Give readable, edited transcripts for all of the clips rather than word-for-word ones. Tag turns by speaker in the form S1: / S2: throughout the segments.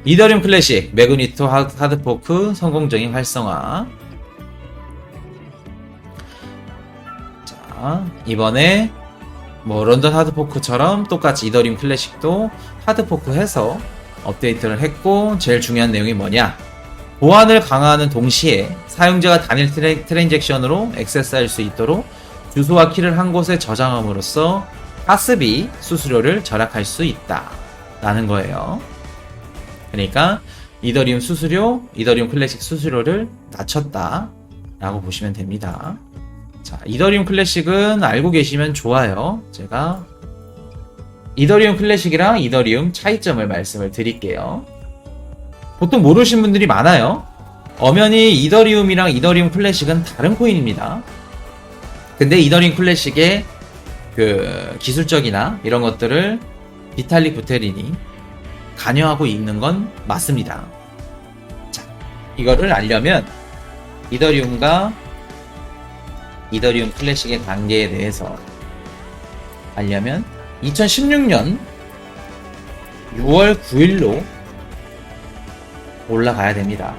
S1: 이더리움 클래식 매그니토 하드포크 성공적인 활성화. 자, 이번에 뭐 런던 하드포크처럼 똑같이 이더리움 클래식도 하드포크해서 업데이트를 했고, 제일 중요한 내용이 뭐냐, 보안을 강화하는 동시에 사용자가 단일 트랜잭션으로 액세스할 수 있도록 주소와 키를 한 곳에 저장함으로써 가스비 수수료를 절약할 수 있다 라는 거예요. 그러니까 이더리움 수수료, 이더리움 클래식 수수료를 낮췄다 라고 보시면 됩니다. 자, 이더리움 클래식은 알고 계시면 좋아요. 제가 이더리움 클래식이랑 이더리움 차이점을 말씀을 드릴게요. 보통 모르시는 분들이 많아요. 엄연히 이더리움이랑 이더리움 클래식은 다른 코인입니다. 근데 이더리움 클래식의 그 기술적이나 이런 것들을 비탈릭 부테린이 관여하고 있는 건 맞습니다. 자, 이거를 알려면 이더리움과 이더리움 클래식의 관계에 대해서 알려면 2016년 6월 9일로 올라가야 됩니다.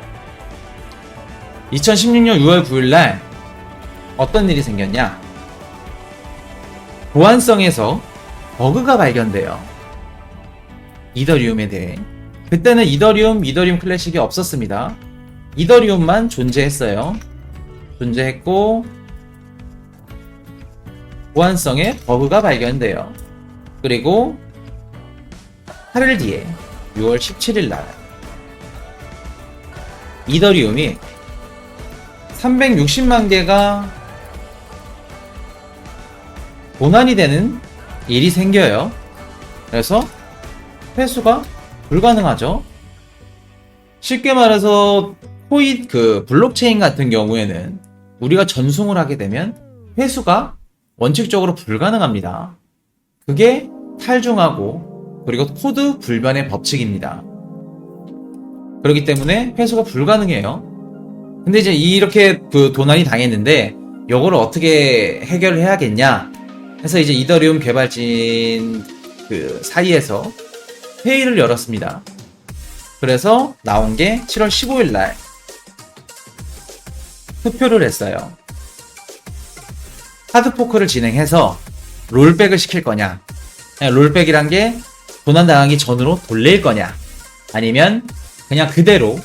S1: 2016년 6월 9일날 어떤 일이 생겼냐? 보안성에서 버그가 발견돼요. 이더리움에 대해. 그때는 이더리움 클래식이 없었습니다. 이더리움만 존재했어요. 존재했고 보안성에 버그가 발견돼요. 그리고 8일 뒤에 6월 17일 날 이더리움이 360만 개가 도난이 되는 일이 생겨요. 그래서 회수가 불가능하죠. 쉽게 말해서 코인 블록체인 같은 경우에는 우리가 전송을 하게 되면 회수가 원칙적으로 불가능합니다. 그게 탈중하고 그리고 코드 불변의 법칙입니다. 그렇기 때문에 회수가 불가능해요. 근데 이제 이렇게 도난이 당했는데 요거를 어떻게 해결을 해야겠냐 해서 이제 이더리움 개발진 사이에서 회의를 열었습니다. 그래서 나온 게 7월 15일 날 투표를 했어요. 하드포크를 진행해서 롤백을 시킬 거냐, 롤백이란 게 도난당하기 전으로 돌릴 거냐, 아니면 그냥 그대로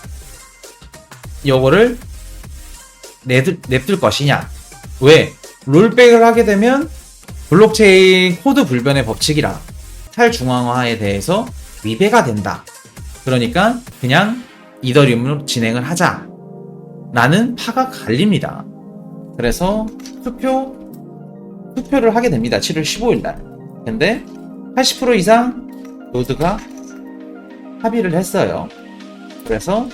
S1: 요거를 냅둘 것이냐. 왜? 롤백을 하게 되면 블록체인 코드 불변의 법칙이라 탈중앙화에 대해서 위배가 된다. 그러니까 그냥 이더리움으로 진행을 하자 라는 파가 갈립니다. 그래서 투표를 하게 됩니다. 7월 15일 날. 근데 80% 이상 노드가 합의를 했어요. 그래서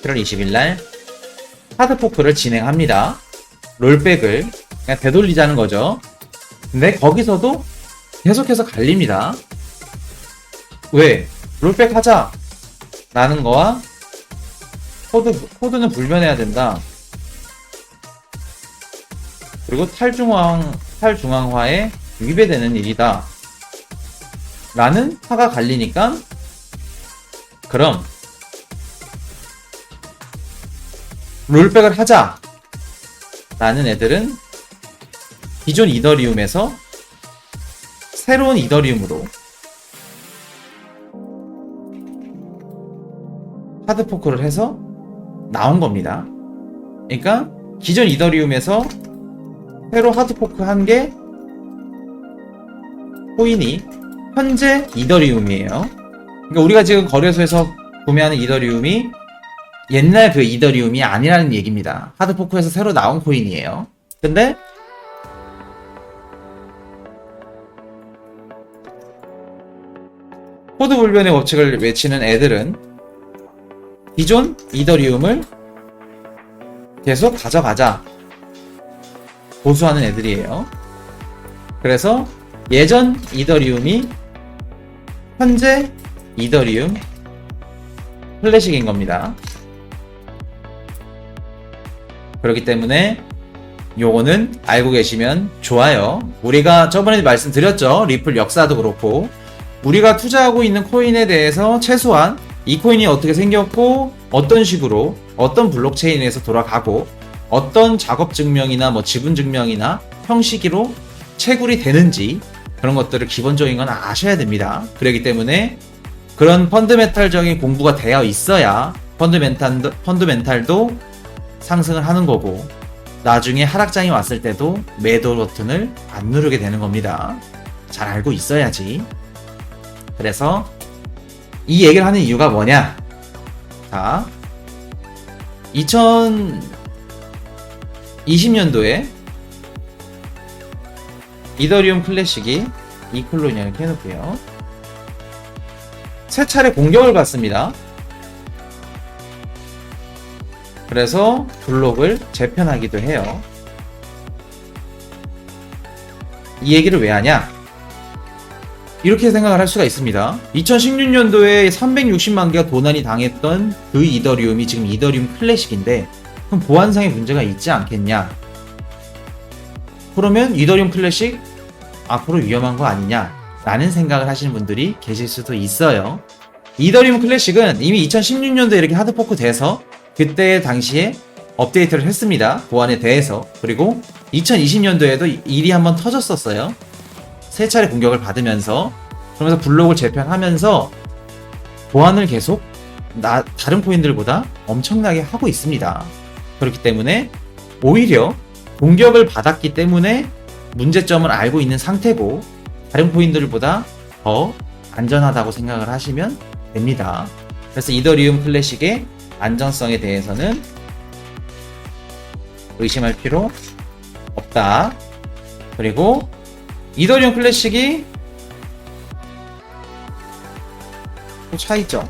S1: 7월 20일 날 하드포크를 진행합니다. 롤백을 그냥 되돌리자는 거죠. 근데 거기서도 계속해서 갈립니다. 왜? 롤백 하자 라는 거와 코드는 불변해야 된다. 그리고 탈중앙화에 위배되는 일이다 라는 파가 갈리니까, 그럼 롤백을 하자 라는 애들은 기존 이더리움에서 새로운 이더리움으로 하드포크를 해서 나온 겁니다. 그러니까 기존 이더리움에서 새로 하드포크 한 게 코인이 현재 이더리움이에요. 그러니까 우리가 지금 거래소에서 구매하는 이더리움이 옛날 그 이더리움이 아니라는 얘기입니다. 하드포크에서 새로 나온 코인이에요. 근데 코드 불변의 법칙을 외치는 애들은 기존 이더리움을 계속 가져가자 보수하는 애들이에요. 그래서 예전 이더리움이 현재 이더리움 클래식인 겁니다. 그렇기 때문에 요거는 알고 계시면 좋아요. 우리가 저번에 말씀드렸죠. 리플 역사도 그렇고 우리가 투자하고 있는 코인에 대해서 최소한 이 코인이 어떻게 생겼고 어떤 식으로 어떤 블록체인에서 돌아가고 어떤 작업 증명이나 뭐 지분 증명이나 형식으로 채굴이 되는지 그런 것들을 기본적인 건 아셔야 됩니다. 그렇기 때문에 그런 펀드멘탈적인 공부가 되어 있어야 펀드멘탈도 상승을 하는 거고 나중에 하락장이 왔을 때도 매도 버튼을 안 누르게 되는 겁니다. 잘 알고 있어야지. 그래서 이 얘기를 하는 이유가 뭐냐? 자, 2020년도에 이더리움 클래식이 이 콜론이 이렇게 해놓을게요. 세 차례 공격을 받습니다. 그래서 블록을 재편하기도 해요. 이 얘기를 왜 하냐? 이렇게 생각을 할 수가 있습니다. 2016년도에 360만 개가 도난이 당했던 그 이더리움이 지금 이더리움 클래식인데 그럼 보안상의 문제가 있지 않겠냐? 그러면 이더리움 클래식 앞으로 위험한 거 아니냐? 라는 생각을 하시는 분들이 계실 수도 있어요. 이더리움 클래식은 이미 2016년도에 이렇게 하드포크 돼서 그때 당시에 업데이트를 했습니다. 보안에 대해서. 그리고 2020년도에도 일이 한번 터졌었어요. 세 차례 공격을 받으면서 그러면서 블록을 재편하면서 보안을 계속 다른 코인들보다 엄청나게 하고 있습니다. 그렇기 때문에 오히려 공격을 받았기 때문에 문제점을 알고 있는 상태고 다른 코인들보다 더 안전하다고 생각을 하시면 됩니다. 그래서 이더리움 클래식의 안전성에 대해서는 의심할 필요 없다. 그리고 이더리움 클래식이 또 차이점.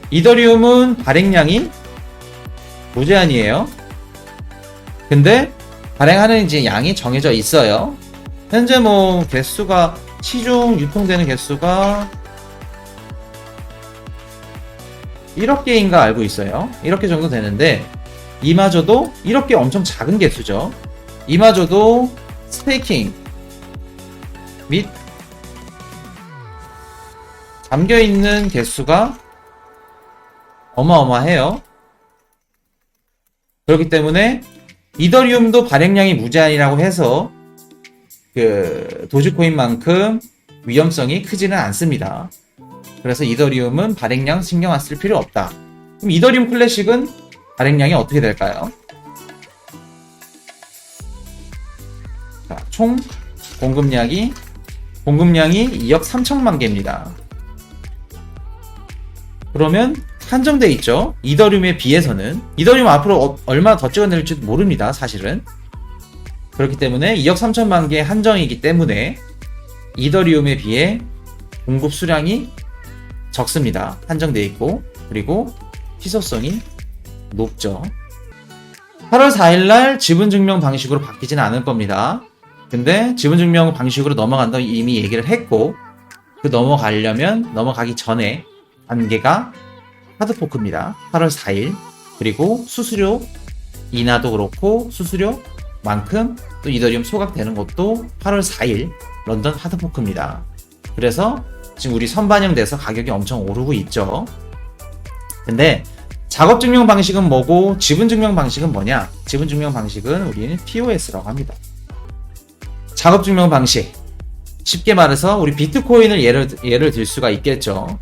S1: 이더리움은 발행량이 무제한이에요. 근데 발행하는 이제 양이 정해져 있어요. 현재 뭐 개수가 시중 유통되는 개수가 1억 개인가 알고 있어요. 1억 개 정도 되는데 이마저도 1억 개 엄청 작은 개수죠. 이마저도 스테이킹 및 잠겨있는 개수가 어마어마해요. 그렇기 때문에 이더리움도 발행량이 무제한이라고 해서 그 도지코인만큼 위험성이 크지는 않습니다. 그래서 이더리움은 발행량 신경 안 쓸 필요 없다. 그럼 이더리움 클래식은 발행량이 어떻게 될까요? 자, 총 공급량이 2억 3천만 개입니다. 그러면 한정돼 있죠. 이더리움에 비해서는. 이더리움 앞으로 얼마 더 찍어낼지도 모릅니다. 사실은. 그렇기 때문에 2억 3천만 개 한정이기 때문에 이더리움에 비해 공급 수량이 적습니다. 한정돼 있고 그리고 희소성이 높죠. 8월 4일날 지분증명 방식으로 바뀌지는 않을 겁니다. 근데 지분증명 방식으로 넘어간다고 이미 얘기를 했고 그 넘어가기 전에 단계가 하드포크입니다. 8월 4일. 그리고 수수료 인하도 그렇고 수수료만큼 또 이더리움 소각되는 것도 8월 4일 런던 하드포크입니다. 그래서 지금 우리 선반영돼서 가격이 엄청 오르고 있죠. 근데 작업증명 방식은 뭐고 지분증명 방식은 뭐냐? 지분증명 방식은 우리는 POS라고 합니다. 작업증명 방식. 쉽게 말해서 우리 비트코인을 예를 들 수가 있겠죠.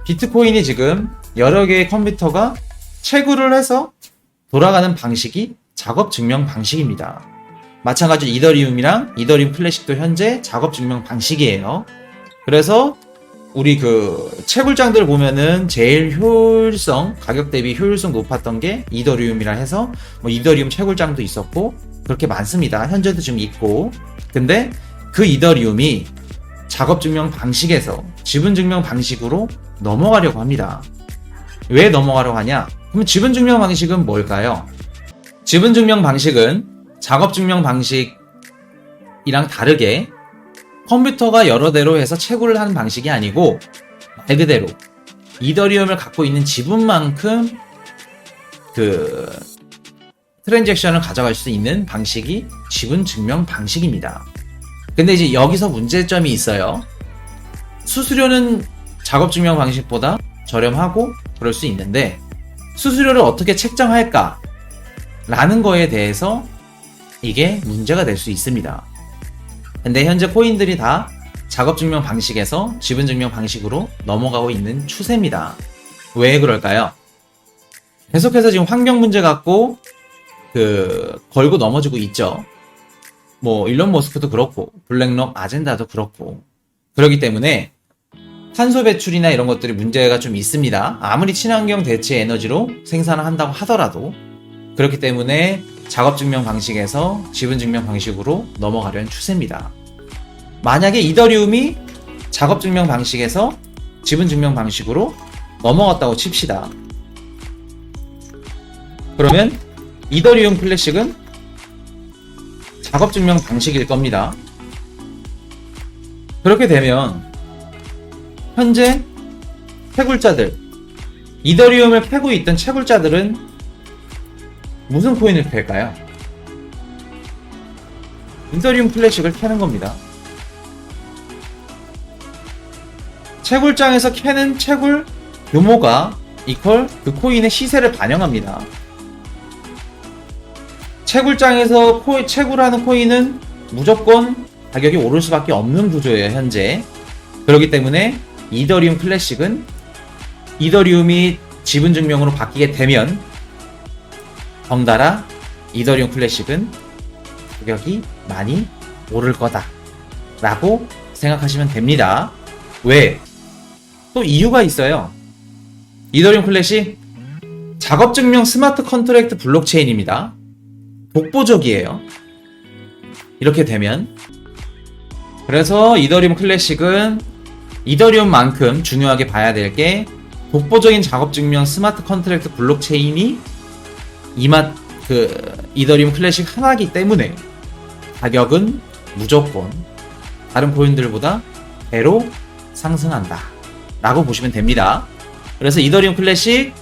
S1: 비트코인이 지금 여러 개의 컴퓨터가 채굴을 해서 돌아가는 방식이 작업 증명 방식입니다. 마찬가지로 이더리움이랑 이더리움 클래식도 현재 작업 증명 방식이에요. 그래서 우리 그 채굴장들 보면은 제일 효율성, 가격 대비 효율성 높았던 게 이더리움이라 해서 뭐 이더리움 채굴장도 있었고 그렇게 많습니다. 현재도 지금 있고. 근데 그 이더리움이 작업 증명 방식에서 지분 증명 방식으로 넘어가려고 합니다. 왜 넘어가려고 하냐? 그럼 지분 증명 방식은 뭘까요? 지분 증명 방식은 작업 증명 방식이랑 다르게 컴퓨터가 여러 대로 해서 채굴을 하는 방식이 아니고 말 그대로 이더리움을 갖고 있는 지분만큼 그 트랜잭션을 가져갈 수 있는 방식이 지분 증명 방식입니다. 근데 이제 여기서 문제점이 있어요. 수수료는 작업증명 방식보다 저렴하고 그럴 수 있는데 수수료를 어떻게 책정할까? 라는 거에 대해서 이게 문제가 될 수 있습니다. 근데 현재 코인들이 다 작업증명 방식에서 지분증명 방식으로 넘어가고 있는 추세입니다. 왜 그럴까요? 계속해서 지금 환경 문제 갖고 걸고 넘어지고 있죠. 뭐 일론 머스크도 그렇고 블랙록 아젠다도 그렇고 그렇기 때문에 탄소 배출이나 이런 것들이 문제가 좀 있습니다. 아무리 친환경 대체 에너지로 생산을 한다고 하더라도 그렇기 때문에 작업증명 방식에서 지분증명 방식으로 넘어가려는 추세입니다. 만약에 이더리움이 작업증명 방식에서 지분증명 방식으로 넘어갔다고 칩시다. 그러면 이더리움 클래식은 작업증명 방식일 겁니다. 그렇게 되면 현재 채굴자들, 이더리움을 패고 있던 채굴자들은 무슨 코인을 팰까요? 이더리움 클래식을 캐는 겁니다. 채굴장에서 캐는 채굴 규모가 이퀄 그 코인의 시세를 반영합니다. 채굴장에서 채굴하는 코인은 무조건 가격이 오를 수밖에 없는 구조예요, 현재. 그렇기 때문에 이더리움 클래식은 이더리움이 지분증명으로 바뀌게 되면 덩달아 이더리움 클래식은 가격이 많이 오를 거다 라고 생각하시면 됩니다. 왜? 또 이유가 있어요. 이더리움 클래식 작업증명 스마트 컨트랙트 블록체인입니다. 독보적이에요. 이렇게 되면 그래서 이더리움 클래식은 이더리움만큼 중요하게 봐야 될 게 독보적인 작업증명 스마트 컨트랙트 블록체인이 이더리움 클래식 하나이기 때문에 가격은 무조건 다른 코인들보다 배로 상승한다 라고 보시면 됩니다. 그래서 이더리움 클래식,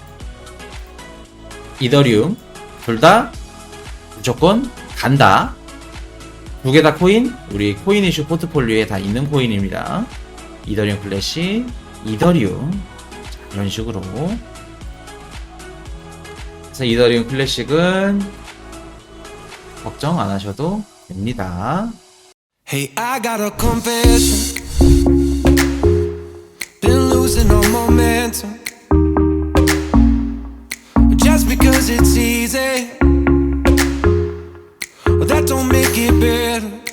S1: 이더리움 둘 다 무조건 간다. 두 개 다 코인, 우리 코인 이슈 포트폴리오에 다 있는 코인입니다. 이더리움 클래식, 이더리움. 자, 이런 식으로. 그래서 이더리움 클래식은 걱정 안 하셔도 됩니다.
S2: Hey, I got a confession. Been losing all momentum. Just because it's easy, that don't make it better.